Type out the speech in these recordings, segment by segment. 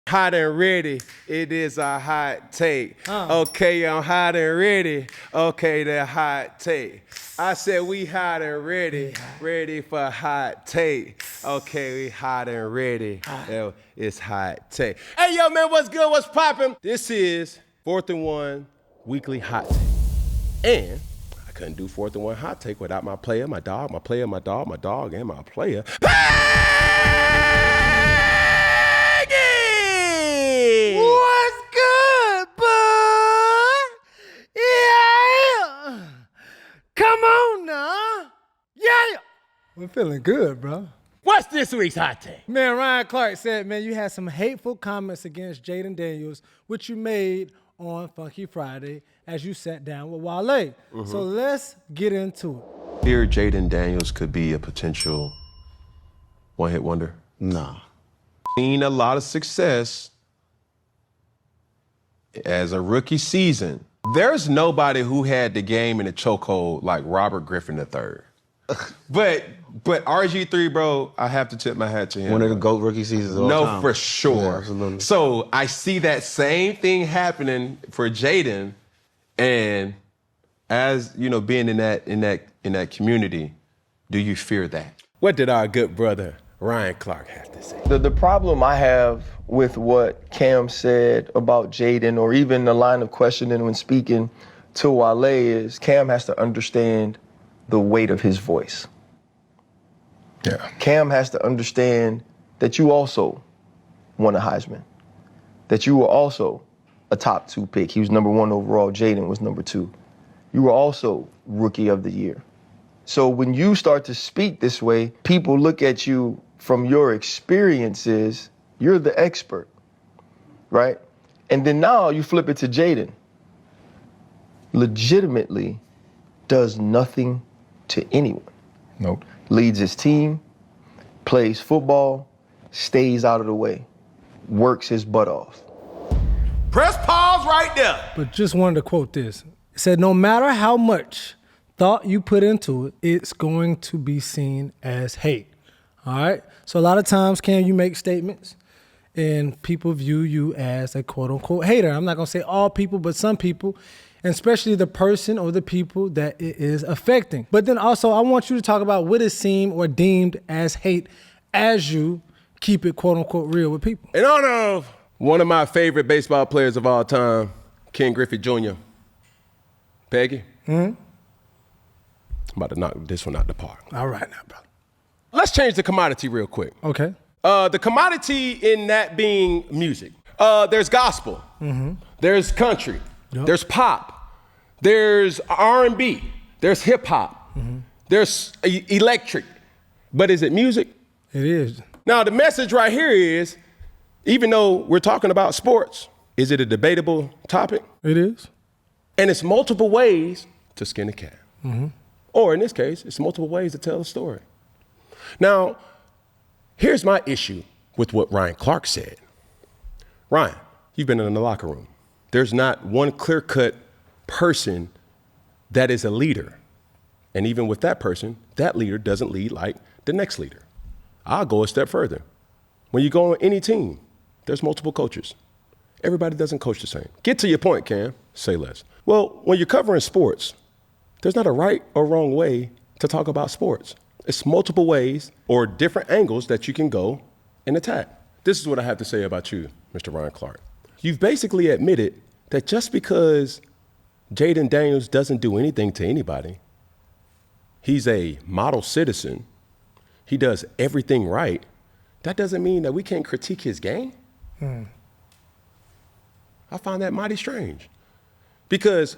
Hot and ready, it is a hot take. Okay, I'm hot and ready. Okay, the hot take. I said we hot and ready, ready for hot take. Okay, we hot and ready. It's hot take. Hey, yo, man, what's good? What's poppin'? This is 4th and 1 weekly hot take. And I couldn't do 4th and 1 hot take without my player, my dog, my player, my dog, my dog, and my player. What's good, bud? Yeah. Come on now. Yeah. We're feeling good, bro. What's this week's hot take? Man, Ryan Clark said, man, you had some hateful comments against Jayden Daniels, which you made on Funky Friday as you sat down with Wale. Mm-hmm. So let's get into it. Fear Jayden Daniels could be a potential one-hit wonder? Nah. Seen a lot of success as a rookie season. There's nobody who had the game in a chokehold like Robert Griffin III. But RG3, bro, I have to tip my hat to him. One of the GOAT rookie seasons of all time. No, for sure. Yeah, absolutely. So I see that same thing happening for Jayden, and as you know, being in that community, do you fear that? What did our good brother Ryan Clark have to say? The problem I have with what Cam said about Jayden, or even the line of questioning when speaking to Wale, is Cam has to understand the weight of his voice. Yeah. Cam has to understand that you also won a Heisman, that you were also a top 2 pick. He was number 1 overall. Jayden was number 2. You were also Rookie of the Year. So when you start to speak this way, people look at you from your experiences. You're the expert, right? And then now you flip it to Jayden. Legitimately does nothing to anyone. Nope. Leads his team, plays football, stays out of the way, works his butt off. Press pause right there. But just wanted to quote this. It said, no matter how much thought you put into it, it's going to be seen as hate. All right? So a lot of times, Cam, you make statements and people view you as a quote-unquote hater. I'm not going to say all people, but some people, and especially the person or the people that it is affecting. But then also, I want you to talk about what is seen or deemed as hate as you keep it quote-unquote real with people. In honor of one of my favorite baseball players of all time, Ken Griffey Jr., Peggy, I'm about to knock this one out the park. All right now, brother. Let's change the commodity real quick. Okay. The commodity in that being music. There's gospel. There's country. Yep. There's pop. There's R&B. There's hip hop. There's electric. But is it music? It is. Now, the message right here is, even though we're talking about sports, is it a debatable topic? It is. And it's multiple ways to skin a cat. Or in this case, it's multiple ways to tell a story. Now, here's my issue with what Ryan Clark said. Ryan, you've been in the locker room. There's not one clear-cut person that is a leader. And even with that person, that leader doesn't lead like the next leader. I'll go a step further. When you go on any team, there's multiple coaches. Everybody doesn't coach the same. Get to your point, Cam. Say less. Well, when you're covering sports, there's not a right or wrong way to talk about sports. It's multiple ways or different angles that you can go and attack. This is what I have to say about you, Mr. Ryan Clark. You've basically admitted that just because Jayden Daniels doesn't do anything to anybody, he's a model citizen, he does everything right, that doesn't mean that we can't critique his game. I find that mighty strange. Because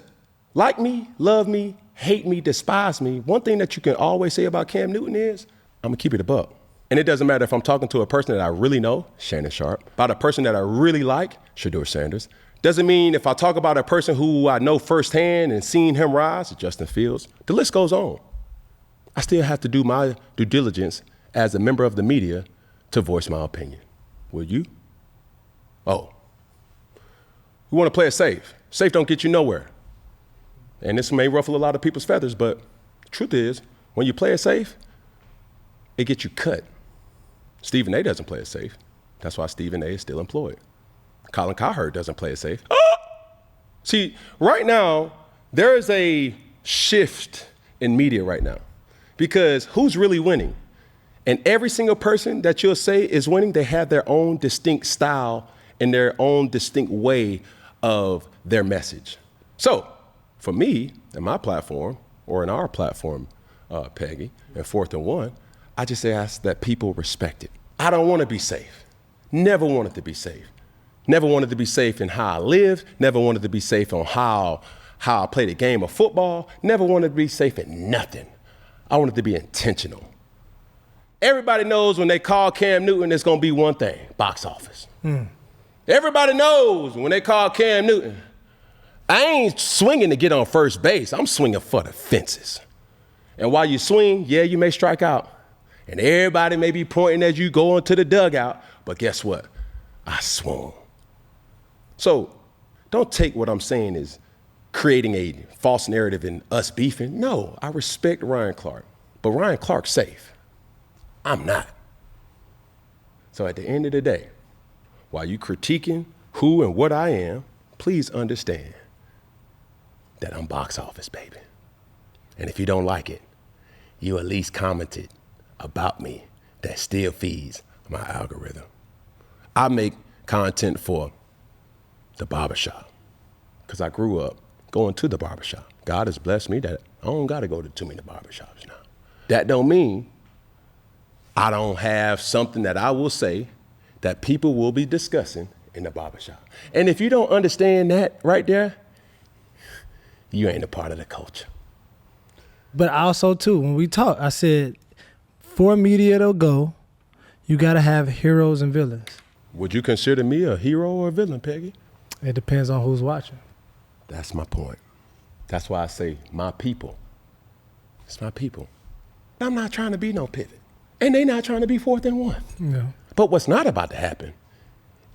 like me, love me, hate me, despise me, one thing that you can always say about Cam Newton is, I'm gonna keep it a buck. And it doesn't matter if I'm talking to a person that I really know, Shannon Sharp, about a person that I really like, Shedeur Sanders. Doesn't mean if I talk about a person who I know firsthand and seen him rise, Justin Fields. The list goes on. I still have to do my due diligence as a member of the media to voice my opinion. Will you? Oh. We want to play it safe. Safe don't get you nowhere. And this may ruffle a lot of people's feathers, but the truth is, when you play it safe, it gets you cut. Stephen A. doesn't play it safe. That's why Stephen A. is still employed. Colin Cowherd doesn't play it safe. See, right now, there is a shift in media right now because who's really winning? And every single person that you'll say is winning, they have their own distinct style and their own distinct way of their message. So for me and my platform, or in our platform, Peggy, and 4th and 1, I just ask that people respect it. I don't want to be safe. Never wanted to be safe. Never wanted to be safe in how I live. Never wanted to be safe on how I play the game of football. Never wanted to be safe in nothing. I wanted to be intentional. Everybody knows when they call Cam Newton, it's going to be one thing, box office. Everybody knows when they call Cam Newton, I ain't swinging to get on first base. I'm swinging for the fences. And while you swing, yeah, you may strike out. And everybody may be pointing as you go into the dugout, but guess what? I swung. So don't take what I'm saying as creating a false narrative in us beefing. No, I respect Ryan Clark, but Ryan Clark's safe. I'm not. So at the end of the day, while you critiquing who and what I am, please understand that I'm box office, baby. And if you don't like it, you at least commented about me that still feeds my algorithm. I make content for the barbershop because I grew up going to the barbershop. God has blessed me that I don't got to go to too many barbershops now. That don't mean I don't have something that I will say that people will be discussing in the barbershop. And if you don't understand that right there, you ain't a part of the culture. But also, too, when we talk, I said, for media to go, you got to have heroes and villains. Would you consider me a hero or a villain, Peggy? It depends on who's watching. That's my point. That's why I say my people. It's my people. I'm not trying to be no pivot. And they not trying to be 4th and 1. Yeah. But what's not about to happen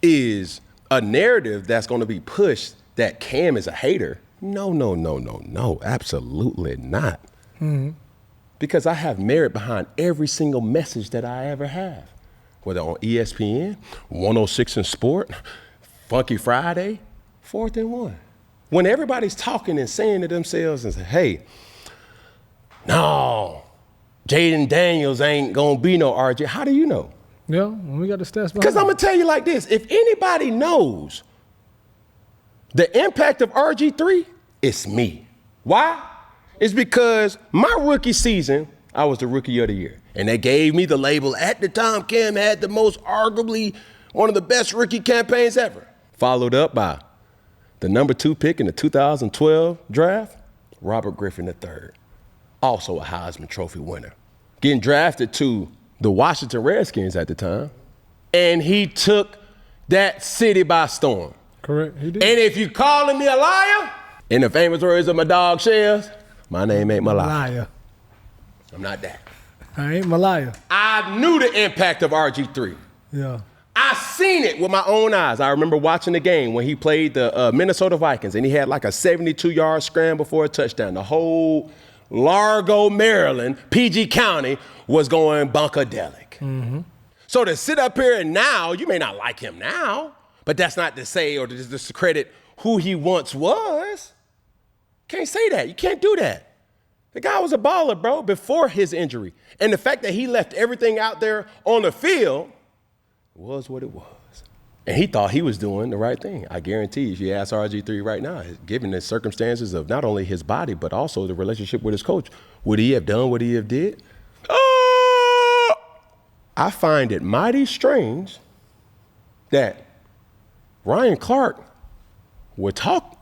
is a narrative that's going to be pushed that Cam is a hater. No, absolutely not. Mm-hmm. Because I have merit behind every single message that I ever have, whether on ESPN, 106 in Sport, Funky Friday, 4th and 1. When everybody's talking and saying to themselves and say, hey, no, Jayden Daniels ain't gonna be no RJ. How do you know? Yeah, we got the stats behind. Because I'm gonna tell you like this, if anybody knows the impact of RG3, it's me. Why? It's because my rookie season, I was the rookie of the year. And they gave me the label. At the time, Cam had the most arguably one of the best rookie campaigns ever. Followed up by the number 2 pick in the 2012 draft, Robert Griffin III. Also a Heisman Trophy winner. Getting drafted to the Washington Redskins at the time. And he took that city by storm. Correct, he did. And if you calling me a liar, in the famous words of my dog Shells, my name ain't Malaya. I'm not that. I ain't Malaya. I knew the impact of RG3. Yeah. I seen it with my own eyes. I remember watching the game when he played the Minnesota Vikings, and he had like a 72-yard scramble for a touchdown. The whole Largo, Maryland, PG County was going bunkadelic. Mm-hmm. So to sit up here and now, you may not like him now, but that's not to say or to discredit who he once was. Can't say that. You can't do that. The guy was a baller, bro, before his injury. And the fact that he left everything out there on the field was what it was. And he thought he was doing the right thing. I guarantee if you ask RG3 right now, given the circumstances of not only his body, but also the relationship with his coach, would he have done what he have did? I find it mighty strange that Ryan Clark would talk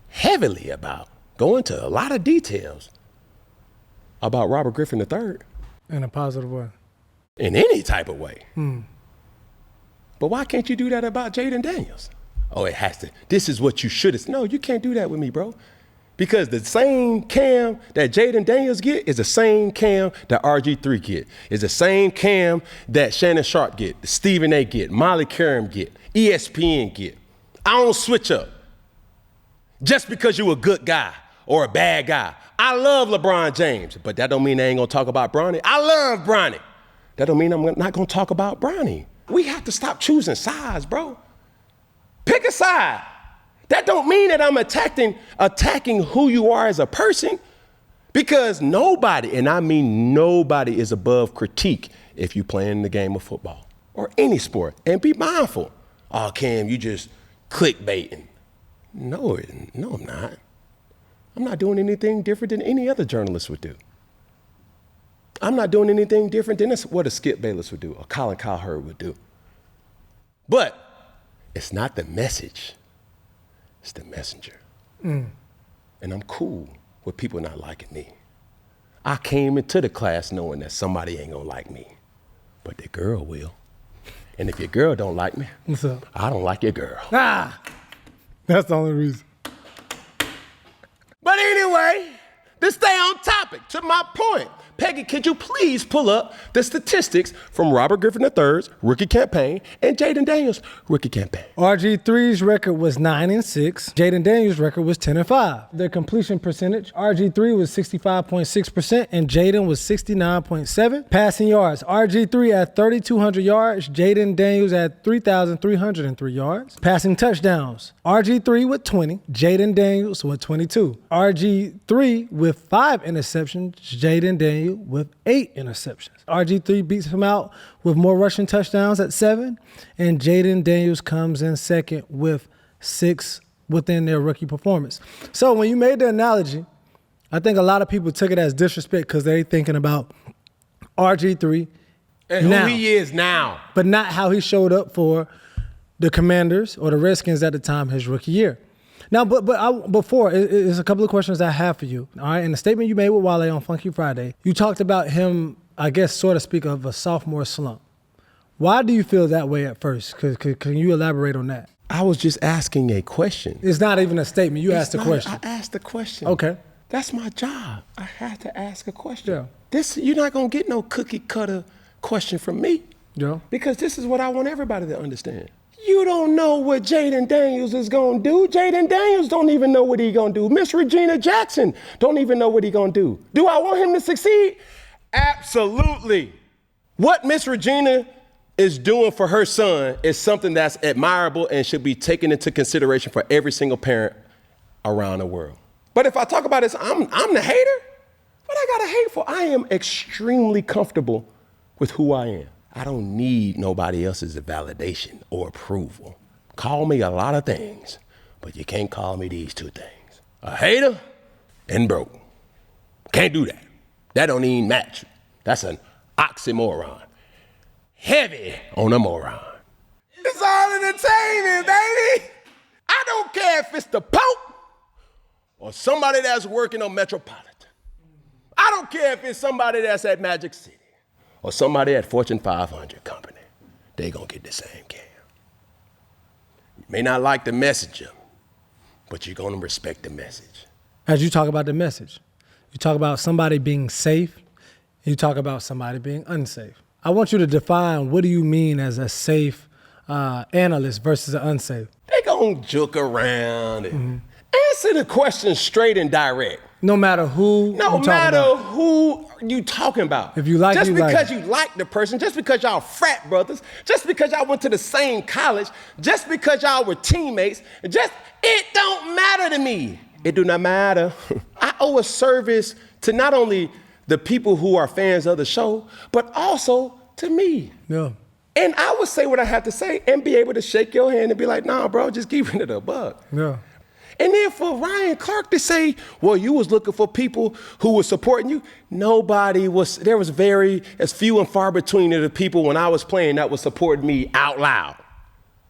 heavily about, go into a lot of details about Robert Griffin III. In a positive way. In any type of way. But why can't you do that about Jayden Daniels? Oh, it has to. This is what you should have. No, you can't do that with me, bro. Because the same Cam that Jayden Daniels get is the same Cam that RG3 get. Is the same Cam that Shannon Sharp get, Stephen A get, Molly Karam get, ESPN get. I don't switch up. Just because you're a good guy or a bad guy. I love LeBron James, but that don't mean I ain't gonna talk about Bronny. I love Bronny. That don't mean I'm not gonna talk about Bronny. We have to stop choosing sides, bro. aside. That don't mean that I'm attacking who you are as a person, because nobody, and I mean nobody, is above critique if you playing the game of football or any sport. And be mindful. Oh, Cam, you just clickbaiting. No, I'm not. I'm not doing anything different than any other journalist would do. I'm not doing anything different than what a Skip Bayless would do, or Colin Cowherd would do. But it's not the message, it's the messenger. And I'm cool with people not liking me. I came into the class knowing that somebody ain't gonna like me, but the girl will. And if your girl don't like me, what's up? I don't like your girl. That's the only reason. But anyway, to stay on topic, to my point, Peggy, could you please pull up the statistics from Robert Griffin III's rookie campaign and Jayden Daniels' rookie campaign? RG3's record was 9-6. Jayden Daniels' record was 10-5. Their completion percentage, RG3 was 65.6% and Jayden was 69.7%. Passing yards, RG3 at 3,200 yards, Jayden Daniels at 3,303 yards. Passing touchdowns, RG3 with 20, Jayden Daniels with 22. RG3 with 5 interceptions, Jayden Daniels with 8 interceptions. RG3 beats him out with more rushing touchdowns at 7, and Jayden Daniels comes in second with 6 within their rookie performance. So when you made the analogy, I think a lot of people took it as disrespect because they're thinking about RG3 and now, who he is now, but not how he showed up for the Commanders or the Redskins at the time his rookie year. Now, before, there's a couple of questions I have for you. All right, in the statement you made with Wale on Funky Friday, you talked about him, I guess, so to speak, of a sophomore slump. Why do you feel that way at first? Can you elaborate on that? I was just asking a question. It's not even a statement. You asked a question. I asked a question. Okay. That's my job. I have to ask a question. Yeah. You're not going to get no cookie cutter question from me. Yeah. Because this is what I want everybody to understand. You don't know what Jayden Daniels is going to do. Jayden Daniels don't even know what he's going to do. Miss Regina Jackson don't even know what he's going to do. Do I want him to succeed? Absolutely. What Miss Regina is doing for her son is something that's admirable and should be taken into consideration for every single parent around the world. But if I talk about this, I'm the hater. What I got to hate for? I am extremely comfortable with who I am. I don't need nobody else's validation or approval. Call me a lot of things, but you can't call me these two things. A hater and broke. Can't do that. That don't even match. That's an oxymoron. Heavy on a moron. It's all entertainment, baby. I don't care if it's the Pope or somebody that's working on Metropolitan. I don't care if it's somebody that's at Magic City or somebody at Fortune 500 company. They gonna get the same Cam. You may not like the messenger, but you're gonna respect the message. As you talk about the message, you talk about somebody being safe, you talk about somebody being unsafe. I want you to define, what do you mean as a safe analyst versus an unsafe? They gonna joke around and answer the question straight and direct. No matter who who you talking about. If you like, just you because like. you like the person, just because y'all frat brothers, just because y'all went to the same college, just because y'all were teammates, it don't matter to me. It do not matter. I owe a service to not only the people who are fans of the show, but also to me. Yeah. And I would say what I have to say and be able to shake your hand and be like, nah, bro, just keep it a buck. Yeah. And then for Ryan Clark to say, well, you was looking for people who were supporting you. There was very as few and far between of the people when I was playing that was supporting me out loud.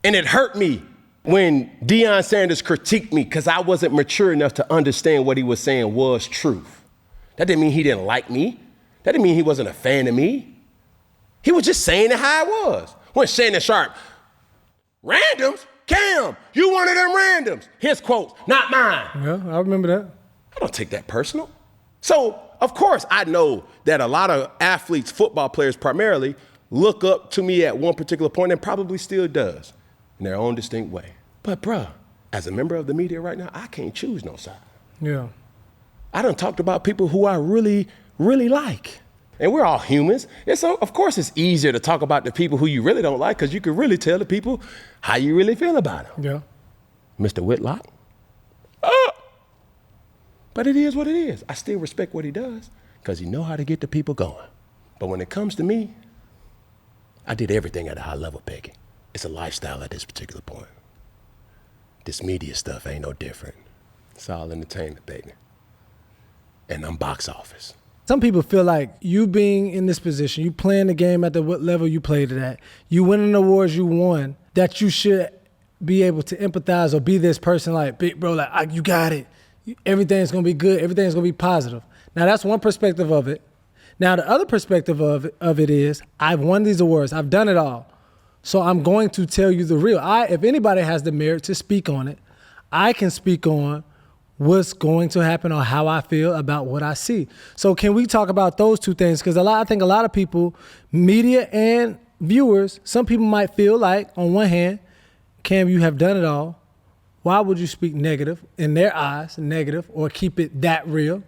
And it hurt me when Deion Sanders critiqued me because I wasn't mature enough to understand what he was saying was truth. That didn't mean he didn't like me. That didn't mean he wasn't a fan of me. He was just saying it how it was. When Shannon Sharp, randoms? Cam, you one of them randoms. His quotes, not mine. Yeah, I remember that. I don't take that personal. So, of course, I know that a lot of athletes, football players primarily, look up to me at one particular point and probably still does in their own distinct way. But, bruh, as a member of the media right now, I can't choose no side. Yeah. I done talked about people who I really, really like. And we're all humans. Of course, it's easier to talk about the people who you really don't like because you can really tell the people how you really feel about them. Yeah. Mr. Whitlock. But it is what it is. I still respect what he does because he know how to get the people going. But when it comes to me, I did everything at a high level, Peggy. It's a lifestyle at this particular point. This media stuff ain't no different. It's all entertainment, baby. And I'm box office. Some people feel like you being in this position, you playing the game at what level you played it at, you winning the awards you won, that you should be able to empathize or be this person like, big bro, like, you got it. Everything's gonna be good. Everything's gonna be positive. Now that's one perspective of it. Now the other perspective of it is, I've won these awards. I've done it all. So I'm going to tell you the real. If anybody has the merit to speak on it, I can speak on what's going to happen or how I feel about what I see. So can we talk about those two things? Because I think a lot of people, media and viewers, some people might feel like, on one hand, Cam, you have done it all. Why would you speak negative, in their eyes, negative, or keep it that real?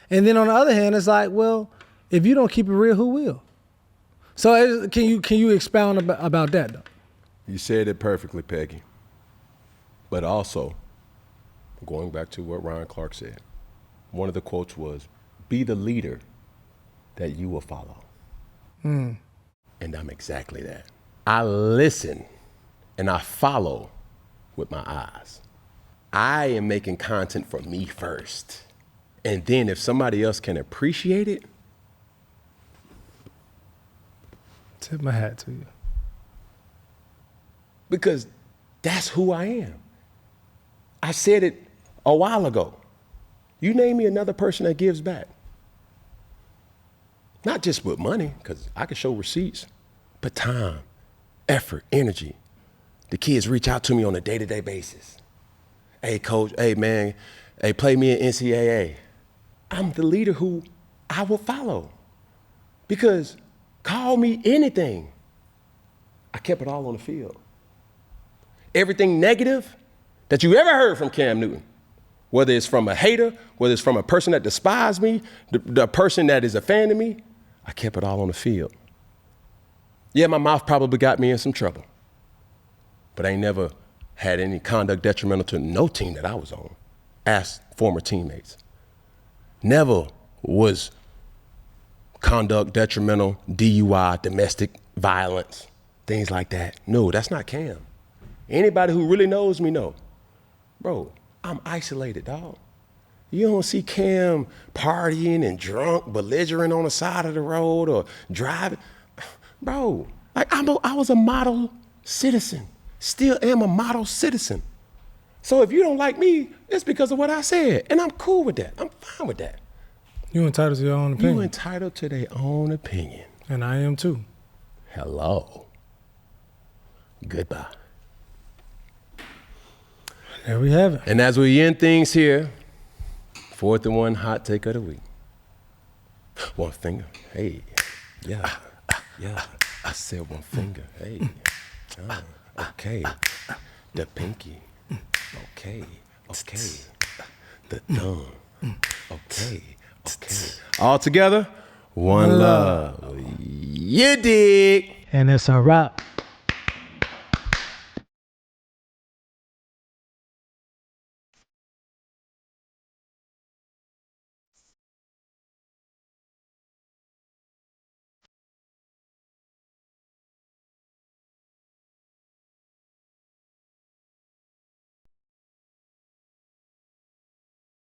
And then on the other hand, it's like, well, if you don't keep it real, who will? So can you expound about that, though? You said it perfectly, Peggy. But also, going back to what Ryan Clark said, one of the quotes was, be the leader that you will follow. And I'm exactly that. I listen and I follow with my eyes. I am making content for me first. And then if somebody else can appreciate it, tip my hat to you. Because that's who I am. I said it a while ago. You name me another person that gives back. Not just with money, because I can show receipts, but time, effort, energy. The kids reach out to me on a day-to-day basis. Hey, coach, hey, man, hey, play me in NCAA. I'm the leader who I will follow. Because call me anything. I kept it all on the field. Everything negative that you ever heard from Cam Newton, whether it's from a hater, whether it's from a person that despises me, the person that is a fan of me, I kept it all on the field. Yeah, my mouth probably got me in some trouble, but I ain't never had any conduct detrimental to no team that I was on. Ask former teammates. Never was conduct detrimental, DUI, domestic violence, things like that. No, that's not Cam. Anybody who really knows me know. Bro, I'm isolated, dog. You don't see Cam partying and drunk, belligerent on the side of the road or driving. Bro, like I was a model citizen. Still am a model citizen. So if you don't like me, it's because of what I said. And I'm cool with that. I'm fine with that. You entitled to your own opinion. You entitled to their own opinion. And I am too. Hello. Goodbye. There we have it. And as we end things here, 4th and 1 hot take of the week. One finger. Hey. Yeah. Yeah. I said one finger. Hey. Okay. The pinky. Okay. Okay. The thumb. Okay. Okay. All together, one love. You dig. And it's a wrap.